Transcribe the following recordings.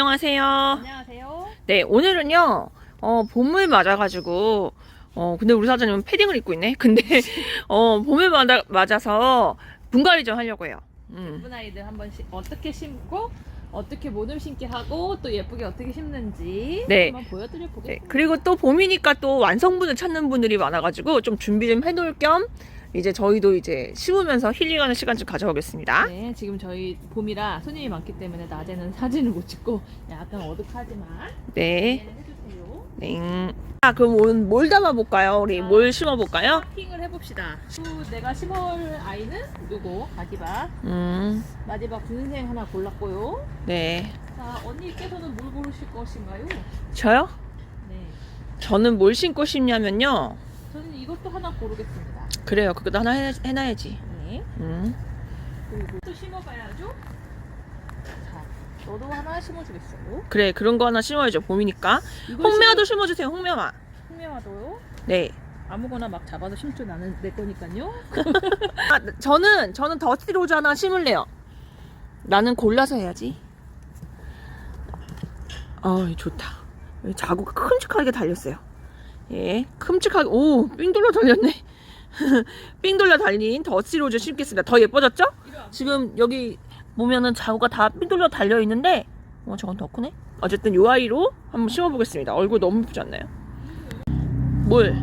안녕하세요. 안녕하세요. 네, 오늘은요, 봄을 맞아가지고, 근데 우리 사장님은 패딩을 입고 있네? 근데, 봄을 맞아서 분갈이 좀 하려고 해요. 예쁜 아이들 한번 어떻게 심고, 어떻게 모듬 심기 하고, 또 예쁘게 어떻게 심는지 네. 한번 보여드려 네, 보겠습니다. 그리고 또 봄이니까 또 완성분을 찾는 분들이 많아가지고, 좀 준비 좀 해놓을 겸, 이제 저희도 이제 심으면서 힐링하는 시간 좀 가져보겠습니다. 네, 지금 저희 봄이라 손님이 많기 때문에 낮에는 사진을 못 찍고 약간 어둑하지만 네. 이해는 해주세요. 네. 그럼 오늘 뭘 담아볼까요? 우리 뭘 심어볼까요? 핑을 해봅시다. 또 내가 심을 아이는 요거 마디박. 마디박 군생 하나 골랐고요. 네. 자, 언니께서는 뭘 고르실 것인가요? 저요? 네, 저는 뭘 심고 싶냐면요. 저는 이것도 하나 고르겠습니다. 그래요. 그것도 하나 해놔야지. 네. 그리고 또 심어봐야죠. 자, 너도 하나 심어주겠어. 그래, 그런 거 하나 심어야죠. 봄이니까. 홍매화도 심어주세요. 홍매화. 홍매화도요? 네. 아무거나 막 잡아서 심죠. 나는 내 거니까요. 저는 더티 로즈 하나 심을래요. 나는 골라서 해야지. 좋다. 자구가 큼직하게 달렸어요. 예, 큼직하게. 오, 삥 돌려 달렸네. 삥 돌려 달린 더티 로즈 심겠습니다. 더 예뻐졌죠? 지금 여기 보면은 자구가 다 삥 돌려 달려 있는데, 저건 더 크네. 어쨌든 요 아이로 한번 심어보겠습니다. 얼굴 너무 예쁘지 않나요? 뭘?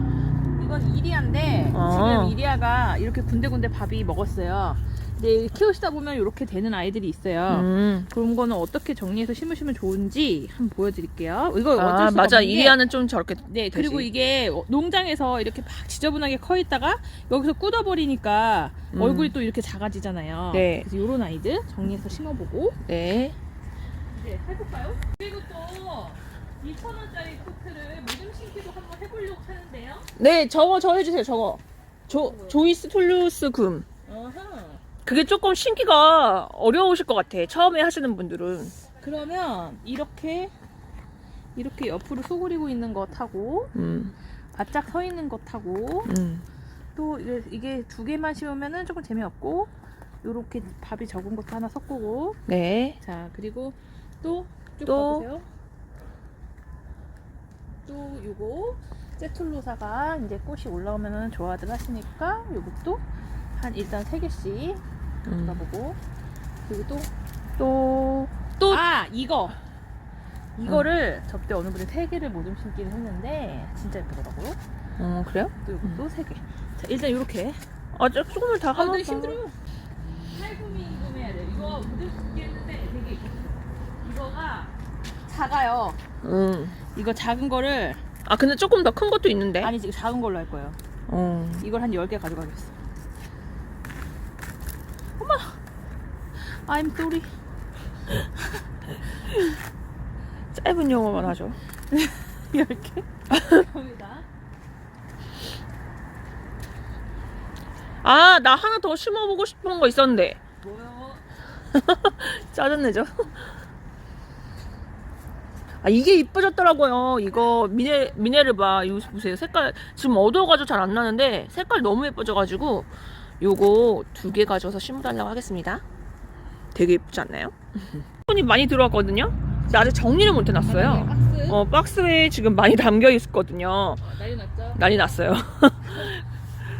이건 이리아인데 지금 이리아가 이렇게 군데군데 밥이 먹었어요. 근데 키우시다 보면 이렇게 되는 아이들이 있어요. 그런 거는 어떻게 정리해서 심으시면 좋은지 한번 보여드릴게요. 이거 어쩔 수가 맞아. 없는 게 이리아는 좀 저렇게. 네, 되지. 그리고 이게 농장에서 이렇게 막 지저분하게 커 있다가 여기서 굳어버리니까 얼굴이 또 이렇게 작아지잖아요. 네. 그래서 이런 아이들 정리해서 심어보고 네. 이제 해볼까요? 그리고 또 2,000원짜리 코트를 모듬 심기도 한번 해보려고 하는데요. 네, 저거 해주세요. 저거. 조이스 플루스 금. 어허. 그게 조금 신기가 어려우실 것 같아. 처음에 하시는 분들은. 그러면 이렇게 옆으로 수그리고 있는 것 하고 바짝 서 있는 것 하고 또 이게 두 개만 심으면은 조금 재미없고 요렇게 밥이 적은 것도 하나 섞고 네. 자 그리고 또 쭉 또. 봐보세요. 또 요거 세툴로사가 이제 꽃이 올라오면은 좋아들 하시니까 요것도 일단 3개씩 봐보고 그리고 또 이거를 접대 어느 분이 3개를 모듬 심기를 했는데 진짜 예쁘더라고요. 그래요? 또 이것도 3개. 자 일단 이렇게 조금을 다 하면. 근데 힘들어요. 살구미해야 돼. 이거 모듬 심기 했는데 되게 예뻤어요. 이거가 작아요. 이거 작은 거를 근데 조금 더 큰 것도 있는데. 아니 지금 작은 걸로 할 거예요. 이걸 한 10개 가져가겠어. 엄마! I'm sorry. 짧은 영어만 하죠. 10개? 갑니다. 나 하나 더 심어보고 싶은 거 있었는데. 뭐요? 짜증내죠? 이게 이뻐졌더라고요. 이거 미네르바. 이거 보세요. 색깔 지금 어두워가지고 잘 안 나는데 색깔 너무 예뻐져가지고 요거 2개 가져서 심어달라고 하겠습니다. 되게 예쁘지 않나요? 손이 많이 들어왔거든요. 근데 아직 정리를 못 해놨어요. 박스? 박스에 지금 많이 담겨 있었거든요. 난리 났죠? 난리 났어요.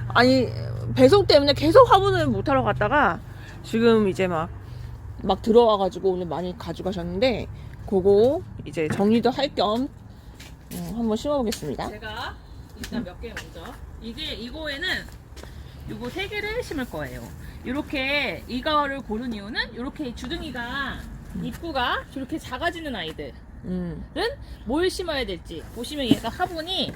아니 배송 때문에 계속 화분을 못 하러 갔다가 지금 이제 막 들어와가지고 오늘 많이 가져가셨는데 그거 이제 정리도 할 겸 한번 심어보겠습니다. 제가 일단 몇 개 먼저 이거에는 요거 3개를 심을 거예요. 이렇게 이거를 고른 이유는 이렇게 주둥이가 입구가 저렇게 작아지는 아이들은 뭘 심어야 될지 보시면 얘가 화분이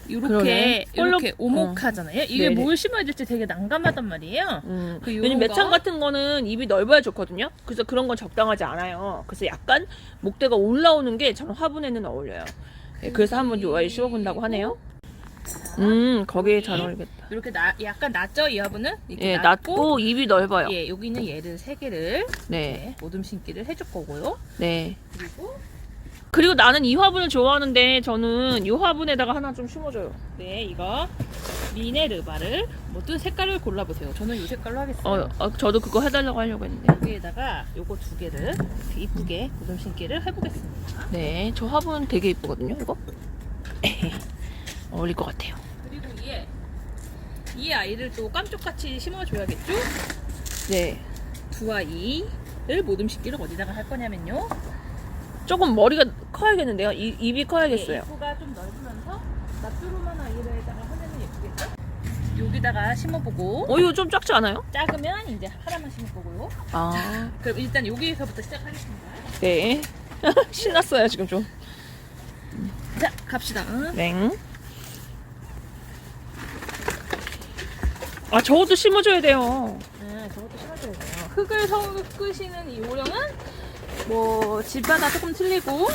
그러네. 이렇게 오목하잖아요. 이게 네네. 뭘 심어야 될지 되게 난감하단 말이에요. 왜냐면 매창 같은 거는 입이 넓어야 좋거든요. 그래서 그런 건 적당하지 않아요. 그래서 약간 목대가 올라오는 게 저는 화분에는 어울려요. 네, 그래서 한번 요 아이 심어본다고 하네요. 거기에 잘 어울리겠다. 이렇게 약간 낮죠? 이 화분은? 예, 낮고 입이 넓어요. 예, 여기는 얘를 3개를 네. 모듬 심기를 해줄 거고요. 네. 그리고 나는 이 화분을 좋아하는데 저는 이 화분에다가 하나 좀 심어줘요. 네, 이거 미네르바를 모두 색깔을 골라보세요. 저는 이 색깔로 하겠어요. 저도 그거 해달라고 하려고 했는데. 여기에다가 요거 두 개를 이렇게 이쁘게 무덤 심기를 해보겠습니다. 네, 저 화분 되게 이쁘거든요, 이거. 어울릴 것 같아요. 그리고 이 아이를 또 깜쪽같이 심어줘야겠죠? 네. 두 아이를 모둠 심기를 어디다가 할 거냐면요. 조금 머리가 커야겠는데요? 입이 커야겠어요. 입구가 좀 넓으면서 납두루만 아이를에다가 하면 예쁘겠죠? 여기다가 심어보고 이거 좀 작지 않아요? 작으면 이제 하나만 심을 거고요. 아, 그럼 일단 여기서부터 시작하겠습니다. 네. 신났어요, 지금 좀. 자, 갑시다. 네. 아, 저것도 심어줘야 돼요. 네, 저것도 심어줘야 돼요. 흙을 섞으시는 이 요령은 뭐 집마다 조금 틀리고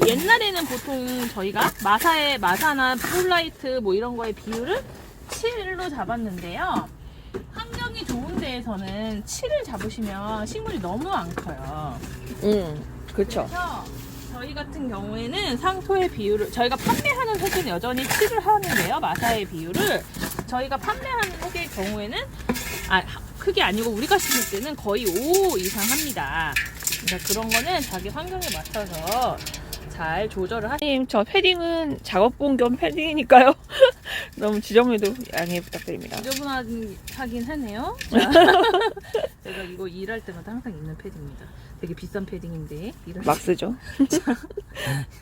옛날에는 보통 저희가 마사나 폴라이트 뭐 이런 거의 비율을 7로 잡았는데요. 환경이 좋은 데에서는 7을 잡으시면 식물이 너무 안 커요. 그쵸. 그래서 저희 같은 경우에는 상토의 비율을 저희가 판매하는 흙은 여전히 7을 하는데요. 마사의 비율을 저희가 판매하는 흙의 경우에는 흙이 아니고 우리가 심을 때는 거의 5 이상 합니다. 그러니까 그런 거는 자기 환경에 맞춰서 잘 조절을 선생님, 저 패딩은 작업복 겸 패딩이니까요. 너무 지저분해도 양해 부탁드립니다. 지저분하긴 하네요. 제가 이거 일할 때마다 항상 입는 패딩입니다. 되게 비싼 패딩인데 막 쓰죠.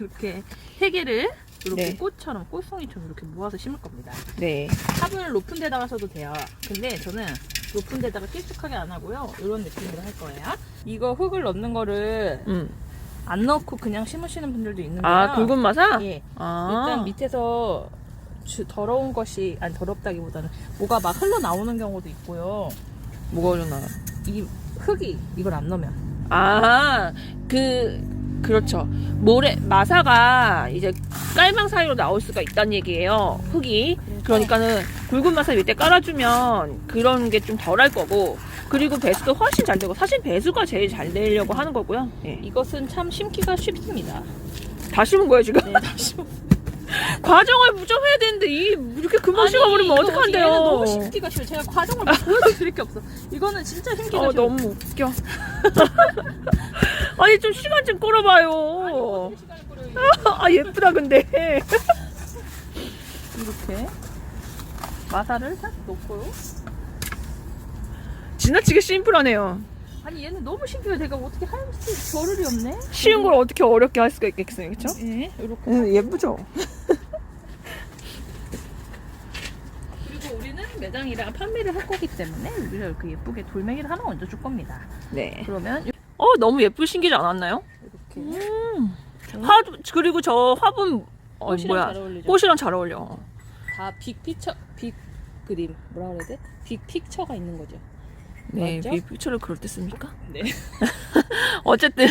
이렇게 세 개를 이렇게 네. 꽃처럼 꽃송이처럼 이렇게 모아서 심을 겁니다. 네. 탑을 높은 데다가 써도 돼요. 근데 저는 높은 데다가 길쭉하게 안 하고요. 이런 느낌으로 할 거예요. 이거 흙을 넣는 거를 안 넣고 그냥 심으시는 분들도 있는데요. 아, 굵은 마사? 예. 아. 일단 밑에서 더러운 것이 더럽다기보다는 뭐가 막 흘러나오는 경우도 있고요. 뭐가 올려나? 이 흙이 이걸 안 넣으면 아, 그렇죠. 마사가 이제 깔망 사이로 나올 수가 있다는 얘기예요. 흙이. 그러니까는 굵은 마사 밑에 깔아주면 그런 게 좀 덜할 거고, 그리고 배수도 훨씬 잘 되고, 사실 배수가 제일 잘 되려고 하는 거고요. 예. 이것은 참 심기가 쉽습니다. 다 심은 거예요, 지금? 네, 다시 과정을 무정해야 되는데, 이렇게 금방 심어버리면 얘는 어떡한데요? 너무 심기가 쉬워. 제가 과정을 보여드릴 게 없어. 이거는 진짜 심기가 쉬워. 너무 웃겨. 아니, 좀 시간 좀 끌어봐요. 어떻게 시간을 끌어요? 아, 예쁘다, 근데. 이렇게 마사를 딱 넣고요. 지나치게 심플하네요. 아니 얘는 너무 심해요. 내가 어떻게 할 겨를이 없네. 쉬운 걸 어떻게 어렵게 할 수가 있겠어요, 그쵸? 예, 이렇게. 예쁘죠? 그리고 우리는 매장이랑 판매를 할 거기 때문에 우리가 이렇게 예쁘게 돌멩이를 하나 얹어줄 겁니다. 네. 그러면 너무 예쁘신기지 않았나요? 이렇게 그리고 저 화분, 꽃이랑 잘 어울리죠. 꽃이랑 잘 어울려. 다 빅 그림 뭐라 그래야 돼? 빅 픽처가 있는 거죠. 네, 맞죠? 빅피처를 그럴 때 씁니까? 네. 어쨌든,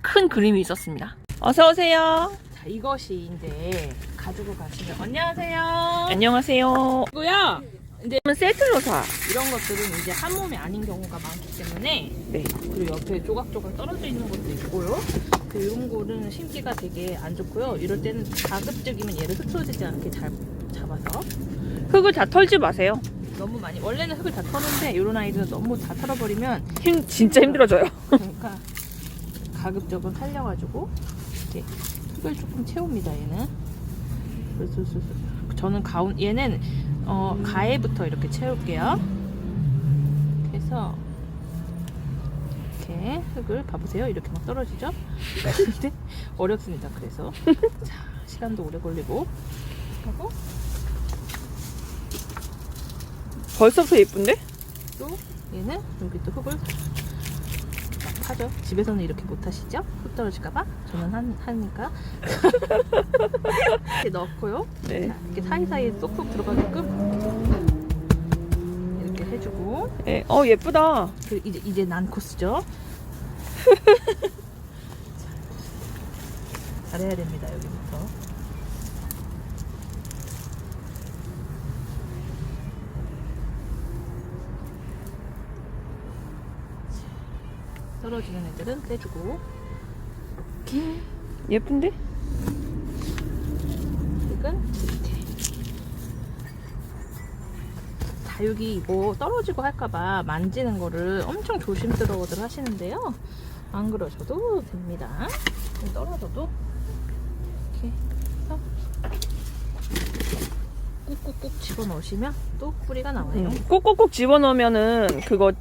큰 그림이 있었습니다. 어서오세요. 자 이것이 이제 가지고 가시면 안녕하세요. 안녕하세요. 이거야. 이제 그러면 세트로 사. 이런 것들은 이제 한 몸이 아닌 경우가 많기 때문에 네. 그리고 옆에 조각조각 떨어져 있는 것도 있고요. 그 이런 거는 심기가 되게 안 좋고요. 이럴 때는 가급적이면 얘를 흐트러지지 않게 잘 잡아서 흙을 다 털지 마세요. 너무 많이 원래는 흙을 다 터는데 이런 아이들은 너무 다 털어버리면 진짜 힘들어져요. 그러니까 가급적은 살려가지고 이렇게 흙을 조금 채웁니다. 얘는 그래서 저는 얘는 가에부터 이렇게 채울게요. 그래서 이렇게 흙을 봐보세요. 이렇게 막 떨어지죠? 근데 어렵습니다. 그래서 자 시간도 오래 걸리고 하고 벌써부터 예쁜데? 또 얘는 여기 또 흙을 막 파죠. 집에서는 이렇게 못 하시죠? 흙 떨어질까봐 저는 하니까 이렇게 넣고요. 네. 자, 이렇게 사이사이에 쏙쏙 들어가게끔 이렇게 해주고 네. 예쁘다. 이제 난 코스죠. 잘해야 됩니다. 여기부터. 떨어지는 애들은 떼주고 예쁜데? 흙은 이렇게 다육이 이거 떨어지고 할까봐 만지는 거를 엄청 조심스러워들 하시는데요. 안 그러셔도 됩니다. 떨어져도 이렇게 해서 꾹꾹꾹 집어넣으시면 또 뿌리가 나와요. 꼭꼭꼭 집어넣으면은 그거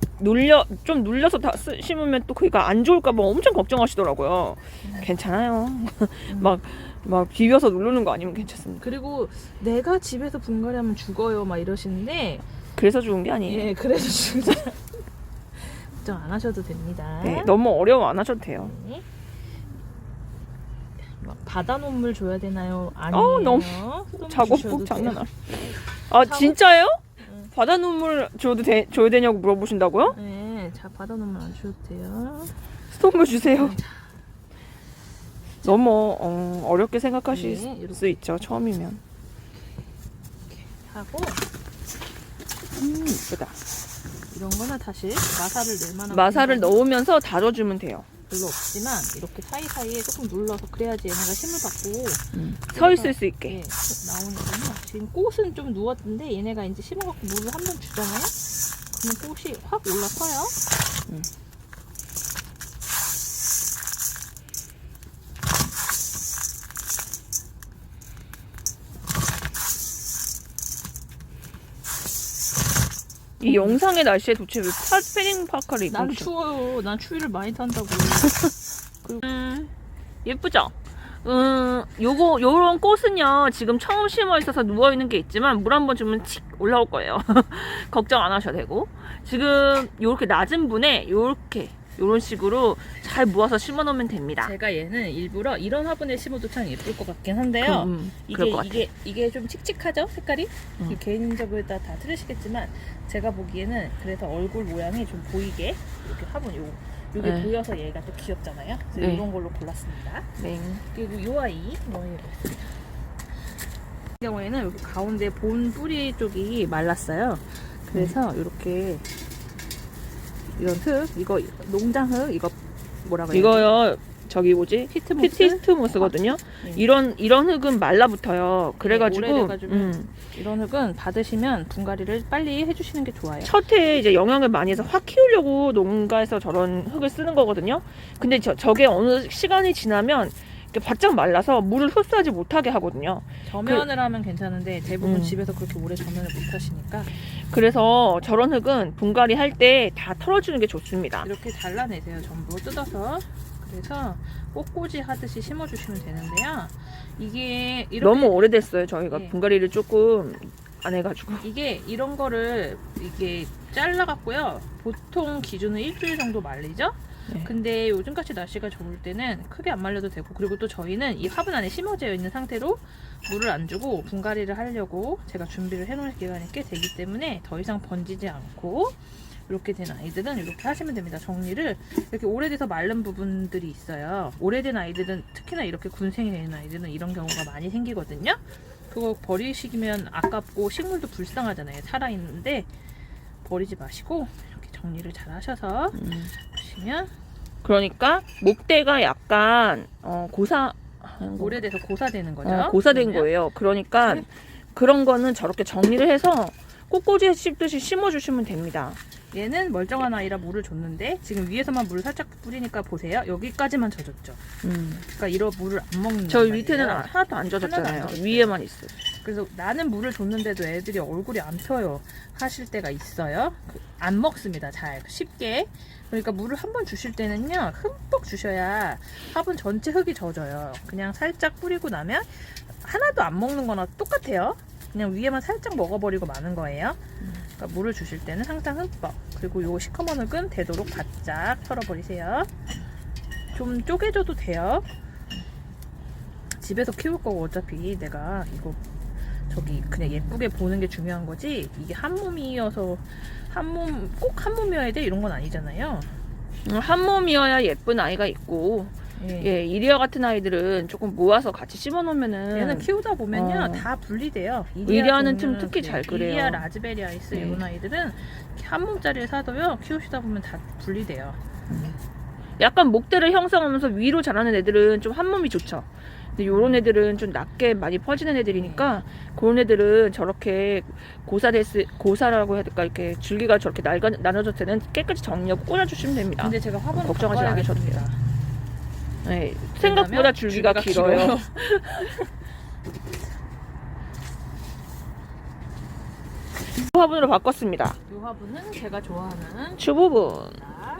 좀 눌려서 다 심으면 또 그니까 안 좋을까봐 엄청 걱정하시더라고요. 괜찮아요. 막 비벼서 누르는 거 아니면 괜찮습니다. 그리고 내가 집에서 분갈이 하면 죽어요 막 이러시는데 그래서 좋은 게 아니에요. 예, 그래서 죽어요. 걱정 안 하셔도 됩니다. 네, 너무 어려워 안 하셔도 돼요. 네. 바다 논물 줘야 되나요? 아니에요. 너무 수돗물 작업 주셔도 꼭 장난 돼요. 아니야. 진짜요? 응. 바다 눈물 줘야 되냐고 물어보신다고요? 네, 자 바다 논물 안 줘도 돼요. 스톱물 주세요. 너무 어렵게 생각하실 네, 이렇게. 수 있죠. 처음이면. 하고 이쁘다. 이런 거는 사실 마사를 넣을 만한 마사를 공간이 넣으면서 다져주면 돼요. 별로 없지만 이렇게 사이사이에 조금 눌러서 그래야지 얘네가 힘을 받고 서 있을 수 있게. 네, 나오니까요. 지금 꽃은 좀 누웠는데 얘네가 이제 심어갖고 물을 한 번 주잖아요. 그러면 꽃이 확 올라서요. 이 영상의 날씨에 도대체 왜 패딩 파카를 입고 난 있죠? 추워요. 난 추위를 많이 탄다고. 예쁘죠? 요런 꽃은요, 지금 처음 심어 있어서 누워있는 게 있지만, 물 한 번 주면 칙 올라올 거예요. 걱정 안 하셔도 되고. 지금, 요렇게 낮은 분에, 요런 식으로 잘 모아서 심어 놓으면 됩니다. 제가 얘는 일부러 이런 화분에 심어도 참 예쁠 것 같긴 한데요. 그럴 것 같아요. 이게 좀 칙칙하죠? 색깔이? 개인적으로 다 틀리시겠지만 제가 보기에는 그래서 얼굴 모양이 좀 보이게 이렇게 화분 요게 네. 보여서 얘가 또 귀엽잖아요. 그래서 네. 이런 걸로 골랐습니다. 네. 그리고 요 아이 보겠습니다. 같은 경우에는 여기 가운데 본 뿌리 쪽이 말랐어요. 그래서 이렇게 이런 흙, 이거 농장 흙, 이거 뭐라고 해야 이거요, 저기 뭐지? 피트모스? 피트모스거든요? 네. 이런 흙은 말라붙어요. 그래가지고, 오래돼가지고 이런 흙은 받으시면 분갈이를 빨리 해주시는 게 좋아요. 첫 해에 이제 영양을 많이 해서 확 키우려고 농가에서 저런 흙을 쓰는 거거든요. 근데 저게 어느 시간이 지나면 이렇게 바짝 말라서 물을 흡수하지 못하게 하거든요. 저면을 하면 괜찮은데 대부분 음. 집에서 그렇게 오래 저면을 못 하시니까 그래서 저런 흙은 분갈이 할 때 다 털어주는 게 좋습니다. 이렇게 잘라내세요. 전부 뜯어서. 그래서 꽃꽂이 하듯이 심어주시면 되는데요. 이게 이렇게 너무 오래됐어요. 저희가 네. 분갈이를 조금 안 해가지고. 이게 이런 거를 이게 잘라갖고요. 보통 기준은 일주일 정도 말리죠. 네. 근데 요즘같이 날씨가 좋을 때는 크게 안 말려도 되고, 그리고 또 저희는 이 화분 안에 심어져 있는 상태로 물을 안 주고 분갈이를 하려고 제가 준비를 해놓을 기간이 꽤 되기 때문에 더 이상 번지지 않고 이렇게 된 아이들은 이렇게 하시면 됩니다. 정리를 이렇게 오래돼서 마른 부분들이 있어요. 오래된 아이들은 특히나 이렇게 군생이 되는 아이들은 이런 경우가 많이 생기거든요. 그거 버리시면 아깝고 식물도 불쌍하잖아요. 살아있는데 버리지 마시고 이렇게 정리를 잘 하셔서 보시면 그러니까 목대가 약간 오래돼서 고사되는 거죠. 고사된 그러면 거예요. 그러니까 그런 거는 저렇게 정리를 해서 꽃꽂이 씹듯이 심어주시면 됩니다. 얘는 멀쩡한 아이라 물을 줬는데 지금 위에서만 물을 살짝 뿌리니까 보세요. 여기까지만 젖었죠. 그러니까 이런 물을 안 먹는 저 말이에요. 밑에는 하나도 안 젖었잖아요. 하나도 안 젖었어요. 위에만 있어요. 그래서 나는 물을 줬는데도 애들이 얼굴이 안 펴요 하실 때가 있어요. 안 먹습니다. 잘 쉽게. 그러니까 물을 한 번 주실 때는요, 흠뻑 주셔야 화분 전체 흙이 젖어요. 그냥 살짝 뿌리고 나면 하나도 안 먹는 거나 똑같아요. 그냥 위에만 살짝 먹어버리고 마는 거예요. 그러니까 물을 주실 때는 항상 흠뻑. 그리고 요 시커먼 흙은 되도록 바짝 털어버리세요. 좀 쪼개줘도 돼요. 집에서 키울 거고 어차피 내가 이거 저기 그냥 예쁘게 보는 게 중요한 거지, 이게 한 몸이어서 꼭 한 몸이어야 돼 이런 건 아니잖아요. 한 몸이어야 예쁜 아이가 있고, 예, 이리아 같은 아이들은 조금 모아서 같이 심어놓으면은 얘는 키우다 보면요 다 분리돼요. 이리아는 좀 종류는 특히 잘 그래요. 이리아, 라즈베리아이스 네. 이런 아이들은 한 몸짜리를 사도요 키우시다 보면 다 분리돼요. 약간 목대를 형성하면서 위로 자라는 애들은 좀 한 몸이 좋죠. 근데 요런 애들은 좀 낮게 많이 퍼지는 애들이니까 그런 애들은 저렇게 고사라고 해야 될까, 이렇게 줄기가 저렇게 나눠졌을 때는 깨끗이 정리하고 꽂아주시면 됩니다. 근데 제가 화분을 걱정하지 않으셔도 돼요. 네, 생각보다 왜냐면 줄기가 길어요. 화분으로 바꿨습니다. 이 화분은 제가 좋아하는 주부분.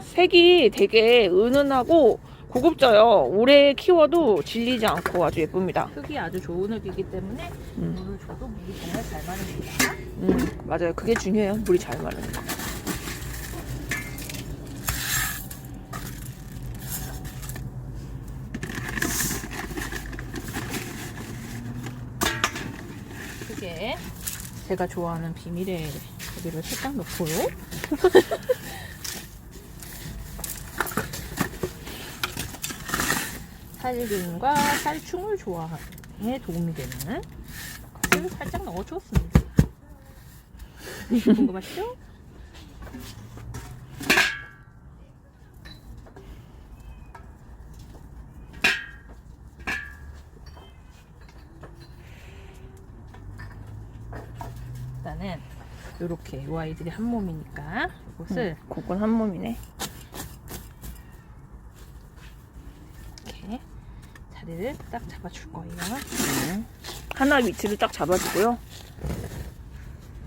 색이 되게 은은하고 고급져요. 오래 키워도 질리지 않고 아주 예쁩니다. 흙이 아주 좋은 흙이기 때문에 물을 줘도 물이 정말 잘 마릅니다. 맞아요. 그게 중요해요. 물이 잘 마르는 거. 그게 제가 좋아하는 비밀의 여기를 살짝 넣고요. 살균과 살충을 조화에 도움이 되는 것을 살짝 넣어주었습니다. 궁금하시죠? 일단은 요렇게 이 아이들이 한 몸이니까 이것을 그건 한 몸이네. 이렇게 자리를 딱 잡아줄 거예요. 하나 위치를 딱 잡아주고요.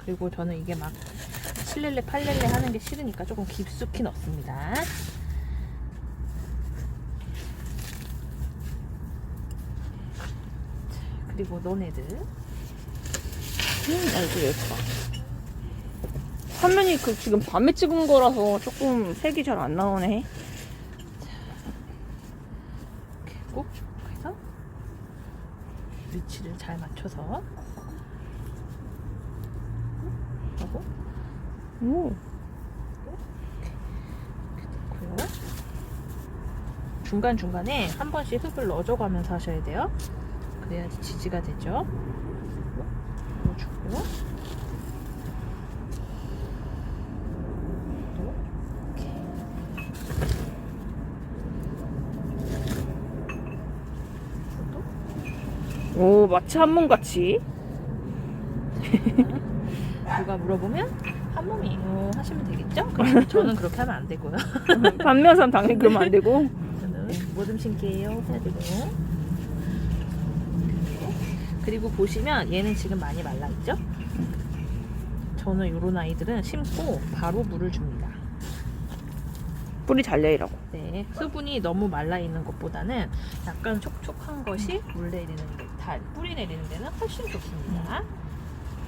그리고 저는 이게 막 7렐레, 8렐레 하는 게 싫으니까 조금 깊숙이 넣습니다. 그리고 너네들 아이고 예뻐. 화면이 지금 밤에 찍은 거라서 조금 색이 잘 안 나오네. 이렇게 꼭 해서 위치를 잘 맞춰서 하고 오. 이렇게 넣고요. 중간중간에 한 번씩 흙을 넣어줘가면서 하셔야 돼요. 그래야지 지지가 되죠. 넣어주고 오, 마치 한 몸 같이. 누가 물어보면 한 몸이에요 하시면 되겠죠? 그럼 저는 그렇게 하면 안 되고요. 반면선 당연히 그러면 안 되고. 저는 뭐좀 신기해요 해야 되고. 그리고 보시면 얘는 지금 많이 말라 있죠? 저는 이런 아이들은 심고 바로 물을 줍니다. 뿌리 잘 내리라고. 네, 수분이 너무 말라 있는 것보다는 약간 촉촉한 것이 물 내리는 뿌리 내리는 데는 훨씬 좋습니다.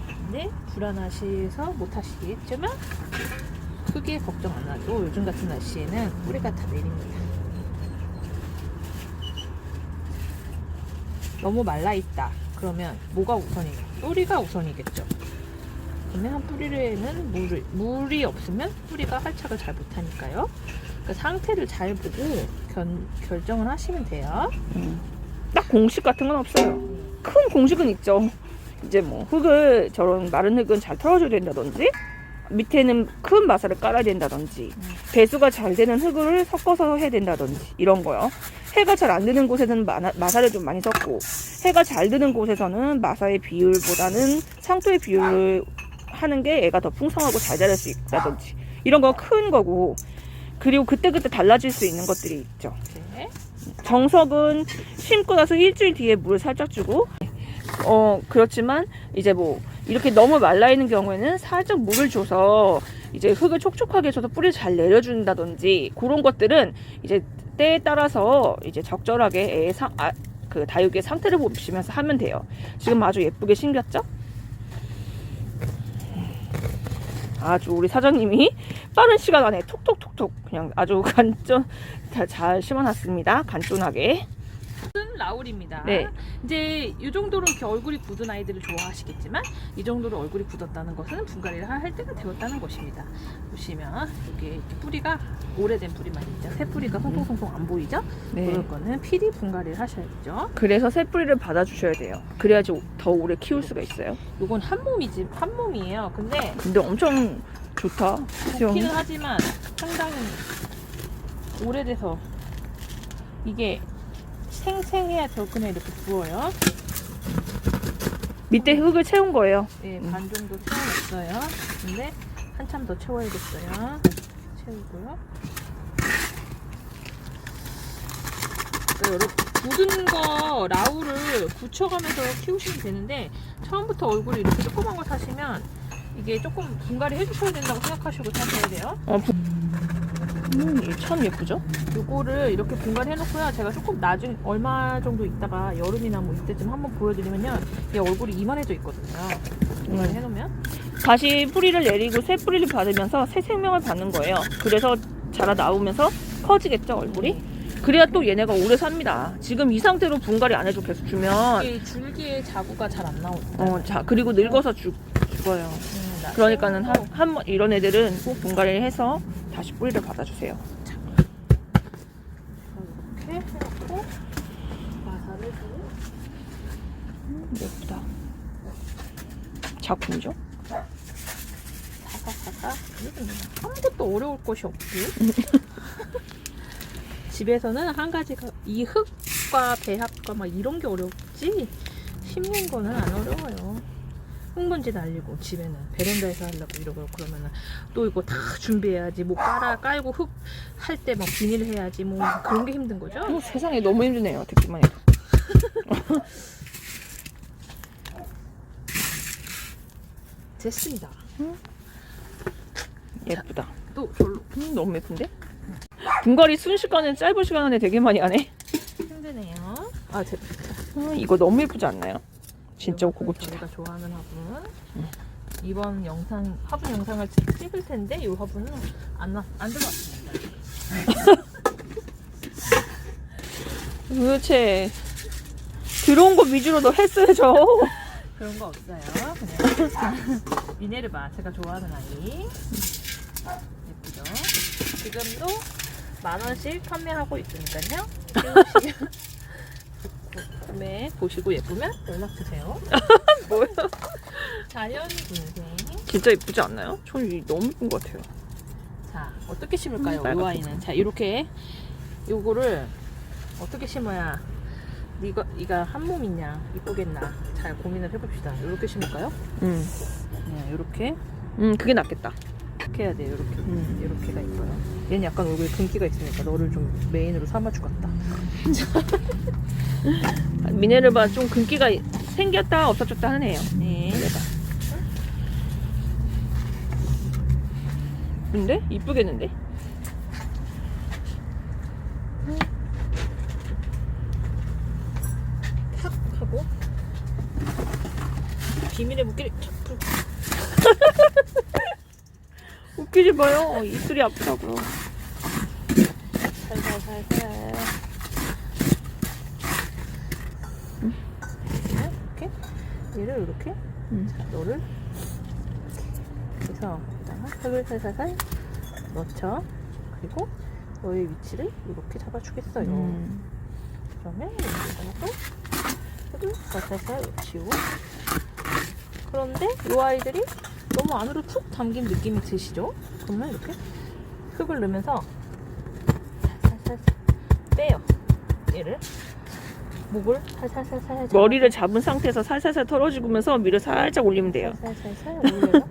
근데 불안하셔서 못 하시겠지만 크게 걱정 안 하고 요즘 같은 날씨에는 뿌리가 다 내립니다. 너무 말라 있다. 그러면 뭐가 우선이냐? 뿌리가 우선이겠죠. 그러면 한 뿌리에는 물이 없으면 뿌리가 활착을 잘 못하니까요. 그 상태를 잘 보고 결정을 하시면 돼요. 딱 공식 같은 건 없어요. 큰 공식은 있죠. 이제 뭐 저런 마른 흙은 잘 털어줘야 된다든지, 밑에는 큰 마사를 깔아야 된다든지, 배수가 잘 되는 흙을 섞어서 해야 된다든지, 이런 거요. 해가 잘 안 드는 곳에서는 마사를 좀 많이 섞고, 해가 잘 드는 곳에서는 마사의 비율보다는 상토의 비율을 하는 게 애가 더 풍성하고 잘 자랄 수 있다든지, 이런 거 큰 거고. 그리고 그때그때 달라질 수 있는 것들이 있죠. 네. 정석은 심고 나서 일주일 뒤에 물을 살짝 주고, 그렇지만 이제 뭐 이렇게 너무 말라 있는 경우에는 살짝 물을 줘서 이제 흙을 촉촉하게 해줘서 뿌리를 잘 내려준다든지, 그런 것들은 이제 때에 따라서 이제 적절하게 애의 그 다육의 상태를 보시면서 하면 돼요. 지금 아주 예쁘게 심겼죠? 아주 우리 사장님이 빠른 시간 안에 톡톡톡톡 그냥 아주 잘 심어놨습니다. 간단하게. 라울입니다. 네. 이제 이 정도로 이렇게 얼굴이 굳은 아이들을 좋아하시겠지만 이 정도로 얼굴이 굳었다는 것은 분갈이를 할 때가 되었다는 것입니다. 보시면 여기 이렇게 뿌리가 오래된 뿌리만 있죠. 새 뿌리가 송송송송 안 보이죠? 네. 그럴 거는 필히 분갈이를 하셔야죠. 그래서 새 뿌리를 받아주셔야 돼요. 그래야지 더 오래 키울 수가 있어요. 이건 한 몸이에요. 근데 엄청 좋다. 좋기는 하지만 상당히 오래돼서 이게 생생해야 더 그냥 이렇게 부어요. 밑에 흙을 채운 거예요. 네, 반 정도 채워놨어요. 근데 한참 더 채워야겠어요. 채우고요. 여러분, 굳은 거 라우를 굳혀가면서 키우시면 되는데 처음부터 얼굴이 이렇게 조그만 거 사시면 이게 조금 분갈이 해주셔야 된다고 생각하시고 사셔야 돼요. 이게 참 예쁘죠? 요거를 이렇게 분갈이 해놓고요. 제가 조금 나중 얼마 정도 있다가 여름이나 뭐 이때쯤 한번 보여드리면요. 얘 얼굴이 이만해져 있거든요. 분갈이 해놓으면. 다시 뿌리를 내리고 새 뿌리를 받으면서 새 생명을 받는 거예요. 그래서 자라 나오면서 커지겠죠, 얼굴이? 그래야 또 얘네가 오래 삽니다. 지금 이 상태로 분갈이 안 해줘 계속 주면 이게 줄기에 자구가 잘 안 나오죠. 자 그리고 늙어서 죽어요. 그러니까는 한번 이런 애들은 꼭 분갈이를 해서 다시 뿌리를 받아주세요. 이렇게 해놓고 마사를 주고 예쁘다. 작품이죠? 사각사각. 아무것도 어려울 것이 없지. 집에서는 한 가지가 이 흙과 배합과 막 이런 게 어렵지 심는 거는 안 어려워요. 흙먼지 날리고 집에는 베란다에서 하려고 이러고 그러면은 또 이거 다 준비해야지 뭐 깔고 흙 할 때 막 비닐 해야지 뭐 그런 게 힘든 거죠. 세상에 너무 힘드네요. 듣기만 해도. 됐습니다. 예쁘다. 또 별로 너무 예쁜데? 분갈이 순식간에 짧은 시간 안에 되게 많이 하네. 힘드네요. 이거 너무 예쁘지 않나요? 진짜 고급지다. 저희가 좋아하는 화분. 이번 영상 화분 영상을 찍을 텐데 이 화분은 안 들어왔습니다. 도대체 들어온 거 위주로 너 했어야죠. 그런 거 없어요. 그냥 미네르바 제가 좋아하는 아이. 예쁘죠? 지금도 10,000원씩 판매하고 있으니까요. 구매 보시고 예쁘면 연락 주세요. 뭐야? 자연 군생. 진짜 예쁘지 않나요? 저는 너무 예쁜 것 같아요. 자, 어떻게 심을까요? 이 빨갛게. 아이는. 자, 이렇게 요거를 어떻게 심어야 이가 한 몸이냐 이쁘겠나 잘 고민을 해봅시다. 이렇게 심을까요? 음, 그냥 이렇게 그게 낫겠다. 이렇게 해야 돼. 이렇게 이렇게가 이뻐요. 얘는 약간 얼굴에 금기가 있으니까 너를 좀 메인으로 삼아주겠다. 미네르바 좀 긁기가 생겼다 없어졌다 하네요. 네. 근데 이쁘겠는데? 탁 하고 비밀의 무게를 탁 풀고. 웃기지 마요. 입술이 아프다고요. 살살살살. 이렇게 얘를 이렇게. 자, 너를 그래서 여기다가 흙을 살살살 넣죠. 그리고 너의 위치를 이렇게 잡아주겠어요. 그러면 여기다가 흙을 살살살 넣치고. 그런데 이 아이들이 너무 안으로 툭 담긴 느낌이 드시죠? 그러면 이렇게 흙을 넣으면서 살살살 빼요. 얘를 목을 살살살살 머리를 잡은 상태에서 살살살 털어주면서 위로 살짝 올리면 돼요. 살살살살 올려서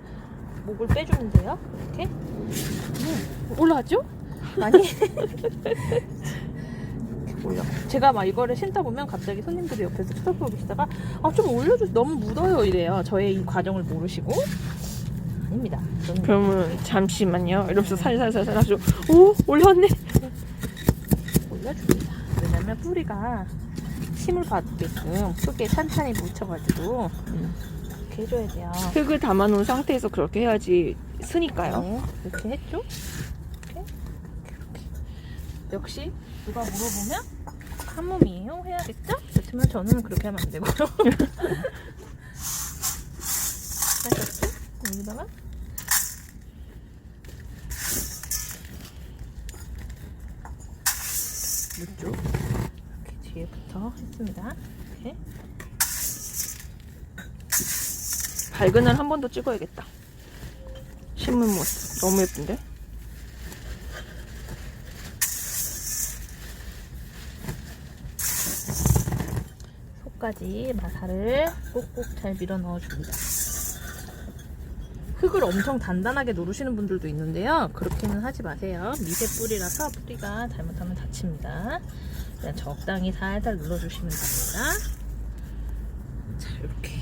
목을 빼주면 돼요. 이렇게 올라왔죠? 많이 이렇게 올려. 제가 막 이거를 신다 보면 갑자기 손님들이 옆에서 쳐다보고 계시다가 좀 올려줘 너무 묻어요 이래요. 저의 이 과정을 모르시고. 아닙니다. 저는 그러면 잠시만요. 이러면서 살살살살 아주 오 올라왔네. 올려줍니다. 왜냐면 뿌리가 힘을 받게끔 흙에 탄탄히 묻혀가지고 이렇게 해줘야 돼요. 흙을 담아놓은 상태에서 그렇게 해야지 쓰니까요. 네, 이렇게 했죠? 이렇게. 역시 누가 물어보면 한 몸이에요 해야겠죠? 그렇지만 저는 그렇게 하면 안 되고요. 하셨죠? 여기다가 묻죠? 이렇게 뒤에부터 했습니다. 이렇게. 밝은 날 한 번 더 찍어야겠다. 신문 모습 너무 예쁜데? 끝까지 마사를 꼭꼭 잘 밀어 넣어줍니다. 흙을 엄청 단단하게 누르시는 분들도 있는데요. 그렇게는 하지 마세요. 미세 뿌리라서 뿌리가 잘못하면 다칩니다. 그냥 적당히 살살 눌러주시면 됩니다. 자, 이렇게.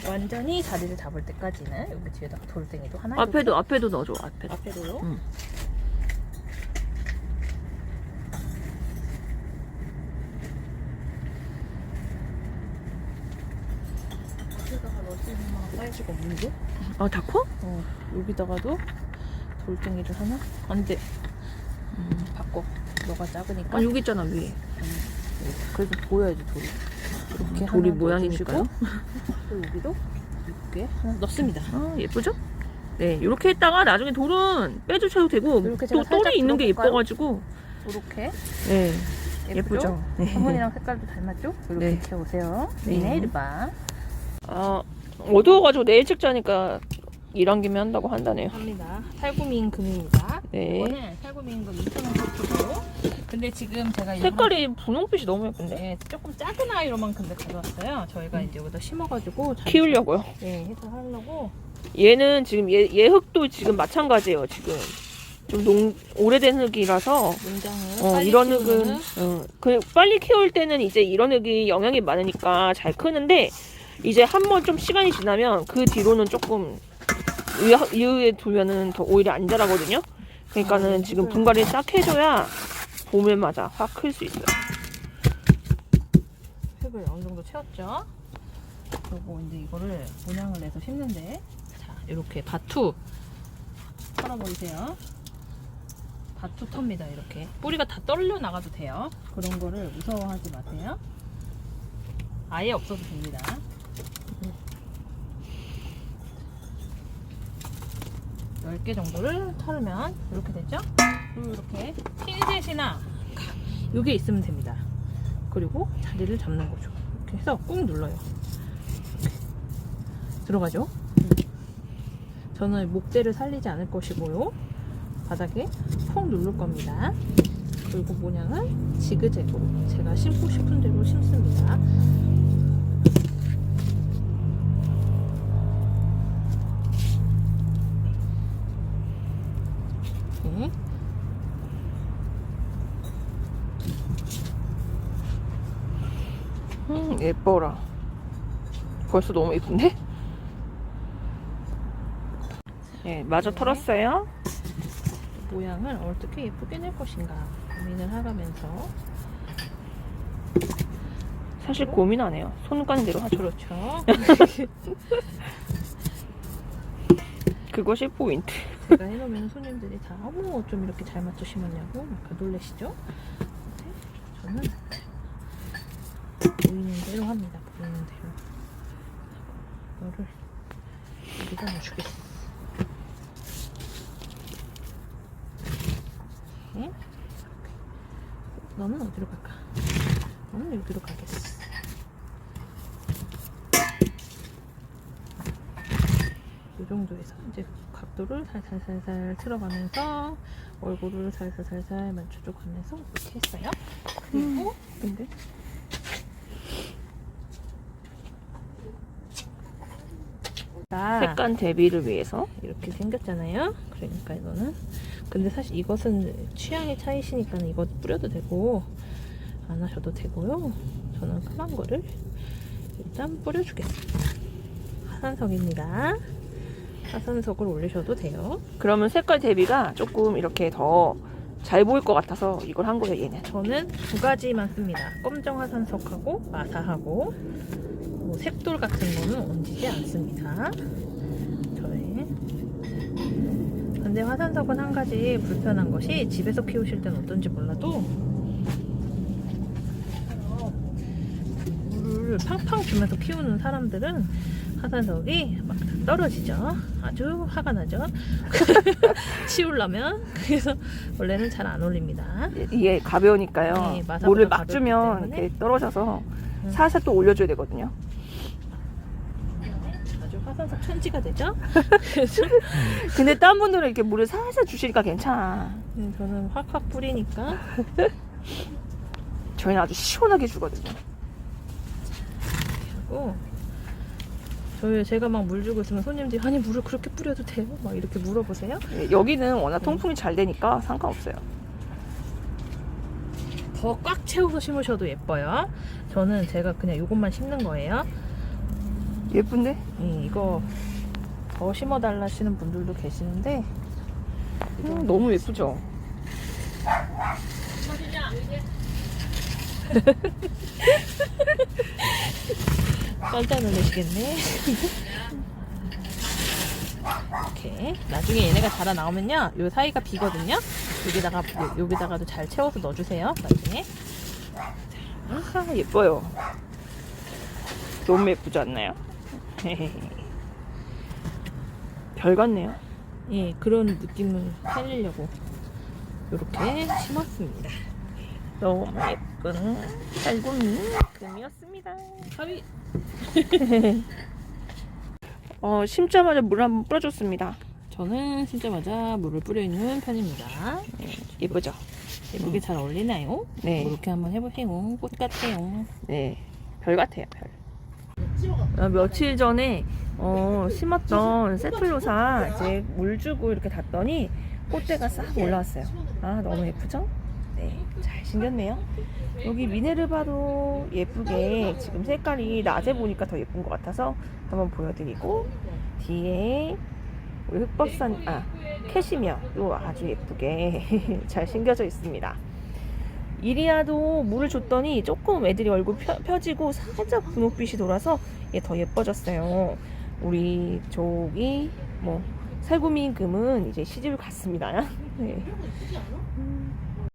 완전히 자리를 잡을 때까지는 여기 뒤에다가 돌덩이도 하나 앞에도 넣어줘. 앞에도요? 응. 여기다가 넣을 수 있는 만한 사이즈가 없는데? 다 커? 여기다가도 돌덩이를 하나? 안 돼. 바꿔. 너가 작으니까. 여기 있잖아 위에. 그래도 보여야지 돌이. 이렇게 돌이 하나 모양이니까요. 넣어주시고, 또 여기도 이렇게 하나 넣습니다. 예쁘죠? 네, 이렇게 했다가 나중에 돌은 빼주셔도 되고 이렇게 또 제가 살짝 돌이 있는 게 들어볼까요? 예뻐가지고 이렇게 네, 예쁘죠? 예쁘죠? 네. 성분이랑 색깔도 닮았죠? 이렇게 네. 채우세요. 네. 네일바 어두워가지고 내일 찍자니까 일한 김에 한다고 한다네요. 합니다. 살구민 금입니다. 네. 이거는 살구민 금 2,000원 세트고. 근데 지금 제가 색깔이 분홍빛이 너무 예쁜데. 네, 조금 작은 아이로만 근데 가져왔어요. 저희가 이제 여기다 심어가지고 잘 키우려고요. 네, 해서 하려고. 얘는 지금 얘 흙도 지금 마찬가지예요. 지금 좀 오래된 흙이라서 농장을 빨리 이런 키우면은 흙은 빨리 키울 때는 이제 이런 흙이 영향이 많으니까 잘 크는데 이제 한번 좀 시간이 지나면 그 뒤로는 조금 이후에 두면은 더 오히려 안 자라거든요. 그러니까는 지금 분갈이 싹 해줘야 봄에 맞아 확 클 수 있어요. 흙을 어느 정도 채웠죠. 그리고 이제 이거를 모양을 내서 심는데, 자, 이렇게 바투 털어버리세요. 바투 텁니다. 이렇게 뿌리가 다 떨려 나가도 돼요. 그런 거를 무서워하지 마세요. 아예 없어도 됩니다. 10개 정도를 털으면 이렇게 되죠. 그리고 이렇게 핀셋이나 요게 있으면 됩니다. 그리고 자리를 잡는 거죠. 이렇게 해서 꾹 눌러요. 이렇게. 들어가죠. 저는 목대를 살리지 않을 것이고요. 바닥에 푹 누를 겁니다. 그리고 모양은 지그재그로 제가 심고 싶은 대로 심습니다. 예뻐라. 벌써 너무 예쁜데? 네, 마저 털었어요. 모양을 어떻게 예쁘게 낼 것인가 고민을 하면서 사실 고민 안 해요. 손 가는 대로 하죠. 그렇죠. 그것이 포인트. 제가 해놓으면 손님들이 다 어머 좀 이렇게 잘 맞춰 심었냐고 막 놀라시죠? 근데 저는 보이는 대로 합니다. 보이는 대로. 이거를 여기다 넣어주겠어. 네? 너는 어디로 갈까? 너는 여기로 가겠어. 이 정도에서 이제 각도를 살살살살 틀어가면서 얼굴을 살살살살 맞춰줘가면서 이렇게 했어요. 그리고 근데 색감 대비를 위해서 이렇게 생겼잖아요. 그러니까 이거는 근데 사실 이것은 취향의 차이시니까 이거 뿌려도 되고 안 하셔도 되고요. 저는 까만 거를 일단 뿌려주겠습니다. 화산석입니다. 화산석을 올리셔도 돼요. 그러면 색깔 대비가 조금 이렇게 더 잘 보일 것 같아서 이걸 한 거예요. 얘는 저는 두 가지만 씁니다. 검정 화산석하고 마사하고 뭐 색돌 같은 거는 얹지 않습니다. 저의 근데 화산석은 한 가지 불편한 것이 집에서 키우실 때는 어떤지 몰라도 물을 팡팡 주면서 키우는 사람들은 화산석이 막 떨어지죠. 아주 화가 나죠. 치우려면. 그래서 원래는 잘 안 올립니다. 이게 가벼우니까요. 네, 마사보다 물을 막 가볍기 주면 때문에. 이렇게 떨어져서 살살 또 올려줘야 되거든요. 아주 화산석 천지가 되죠. 그래서 근데 딴 분들은 이렇게 물을 살살 주시니까 괜찮아. 저는 확확 뿌리니까. 저희는 아주 시원하게 주거든요. 하고 제가 막 물 주고 있으면 손님들이 아니 물을 그렇게 뿌려도 돼요? 막 이렇게 물어보세요. 네, 여기는 워낙 통풍이 잘 되니까 상관없어요. 더 꽉 채워서 심으셔도 예뻐요. 저는 제가 그냥 이것만 심는 거예요. 예쁜데? 이거 더 심어달라 하시는 분들도 계시는데 너무 예쁘죠? 깜짝 놀라시겠네. 이렇게 나중에 얘네가 자라 나오면요, 요 사이가 비거든요. 여기다가도 잘 채워서 넣어주세요. 나중에. 아, 예뻐요. 너무 예쁘지 않나요? 별 같네요. 예, 그런 느낌을 살리려고 이렇게 심었습니다. 너무 예쁜 살구미 금이었습니다. 가위. 심자마자 물 한번 뿌려줬습니다. 저는 심자마자 물을 뿌려 있는 편입니다. 예쁘죠? 예쁘게 잘 어울리나요? 네. 이렇게 한번 해보세요. 꽃 같아요. 네, 별 같아요, 별. 며칠 전에 심었던 세플로사 이제 물 주고 이렇게 닫더니 꽃대가 싹 올라왔어요. 아, 너무 예쁘죠? 네, 잘 생겼네요. 여기 미네르바도 예쁘게 지금 색깔이 낮에 보니까 더 예쁜 것 같아서 한번 보여드리고, 뒤에 우리 흑법산 캐시미어도 아주 예쁘게 잘 생겨져 있습니다. 이리아도 물을 줬더니 조금 애들이 얼굴 펴지고 살짝 분홍빛이 돌아서 더 예뻐졌어요. 우리 저기 살구미 금은 이제 시집을 갔습니다. 네.